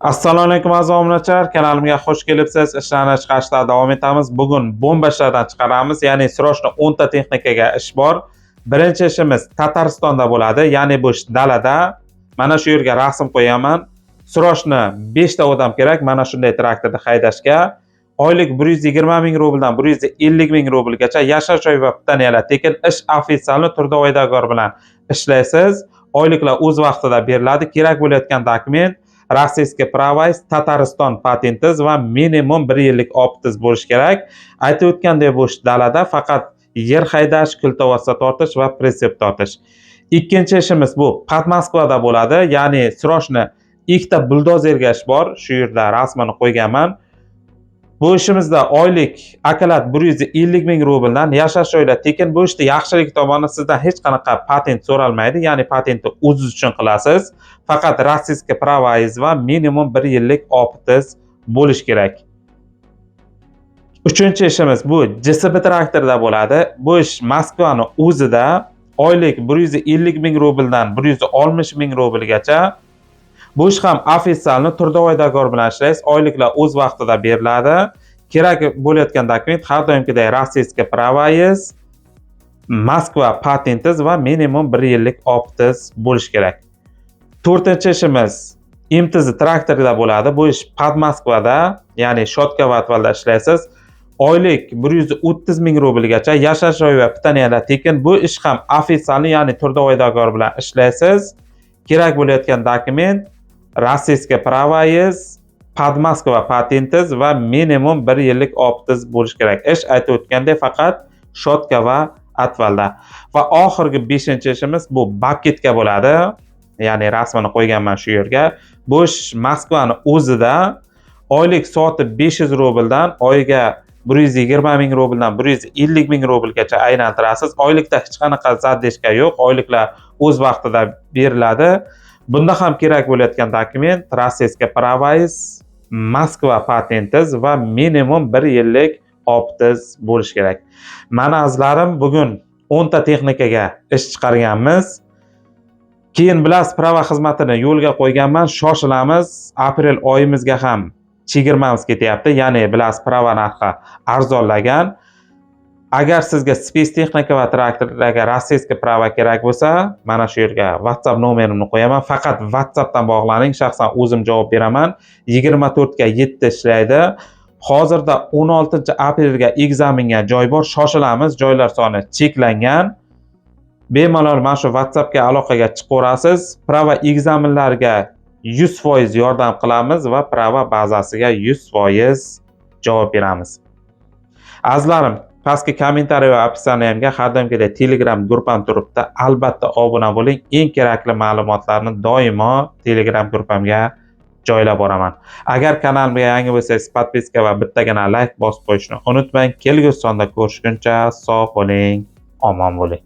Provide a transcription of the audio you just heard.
Assalomu alaykum aziz obunachilar, kanalimga xush kelibsiz. Ishlarni chiqarishda davom etamiz. Bugun bomba ishlardan chiqaramiz, ya'ni srochno 10 ta texnikaga ish bor. Birinchi ishimiz Tataristonda bo'ladi, ya'ni bu dalada. Mana shu yerga rasm qo'yaman. Srochno 5 ta odam kerak, mana shunday traktorda haydashga. Oylik 120 ming rubldan 150 ming rublgacha yashash joy va pitaniyalar tekin ish ofitsialni turda oydagar bilan ishlaysiz. Oyliklar o'z vaqtida beriladi. Kerak bo'layotgan dokument Rossiyskiy pravais, Tatariston patentingiz va minimum 1 yillik optingiz bo'lishi kerak. Aytib o'tgandek, bu dalada faqat yer haydash, kultovasa tortish va pritsep tortish. Ikkinchi ishimiz bu Moskvada bo'ladi, ya'ni srochno 2 ta buldozerga ish bor. Shu yerda rasmini qo'yganman. Bu ishimizda oylik okolat 150 ming rubldan yashash joylar tekin. Bu ishda yaxshilik tomoni sizdan hech qanaqa patent so'ralmaydi, ya'ni patentni o'zingiz uchun qilasiz. Faqat Rossiyskiy pravais va minimum 1 yillik optingiz bo'lish kerak. Uchinchi ishimiz bu JSB traktorda bo'ladi. Bu ish Moskvani o'zida oylik 150 ming rubldan 160 ming rublgacha. Bu ish ham ofitsialni turda oydagar bilan ishlaysiz. Oyliklar o'z vaqtida beriladi. Kerak bo'layotgan dokument har doimgidek Rossiyskiy pravais, Moskva patentingiz va minimum 1 yillik optingiz bo'lish kerak. To'rtinchi ishimiz MTZ traktorida bo'ladi. Bu ish Moskvada, ya'ni Shotkavatvalda ishlaysiz. Oylik 130 ming rublgacha yashash joy va pitaniyalar tekin. Bu ish ham ofitsialni, ya'ni turda oydagar bilan ishlaysiz. Kerak bo'layotgan dokument Rossiyskiy pravais, Moskva patentingiz va minimum 1 yillik optingiz bo'lish kerak. Ish aytib o'tgandek faqat Shotka va Atvalda. Va oxirgi 5-chi ishimiz bu Baketga bo'ladi. Ya'ni rasmini qo'yganman shu yerga. Bu ish Moskvani o'zida oylik soati 500 rubldan oyiga 120 ming rubldan 150 ming rublgacha aylantirasiz. Oylikda hech qanaqa zaddeshka yo'q. Oyliklar o'z vaqtida beriladi. Bunda ham kerak bo'layotgan dokument Rossiyskiy pravais, Moskva patentingiz va minimum 1 yillik optingiz bo'lish kerak. Mana azizlarim, bugun 10 ta texnikaga ish chiqarganmiz. Keyin bilasiz, prava xizmatini yo'lga qo'yganman. Shoshilamiz. Aprel oyimizga ham chegirmamiz ketyapti. Ya'ni bilasiz, prava narxi arzonlagan. Agar sizga space texnika va traktorlarga Rossiyskiy prava kerak bo'lsa, mana shu yerga WhatsApp nomerimni qo'yaman. Faqat WhatsAppdan bog'laning, shaxsan o'zim javob beraman. 24 ga 7 ishlaydi. Hozirda 16 aprelga ekzaminga joy bor. Shoshilamiz, joylar soni cheklangan. Bemalol mana shu WhatsAppga aloqaga chiqaverasiz. Prava ekzaminlariga 100% yordam qilamiz va prava bazasiga 100% javob beramiz. Azizlarim, pastki kommentariy va opsiyaniyamga har doimgidek Telegram gruppam turibdi. Albatta obuna bo'ling. Eng kerakli ma'lumotlarni doimo Telegram gruppamga joylab boraman. Agar kanalimga yangi bo'lsangiz, podpiska va bittagina like bosib qo'yishni unutmang. Kelgusi sonda ko'rishguncha sog' bo'ling, omon bo'ling.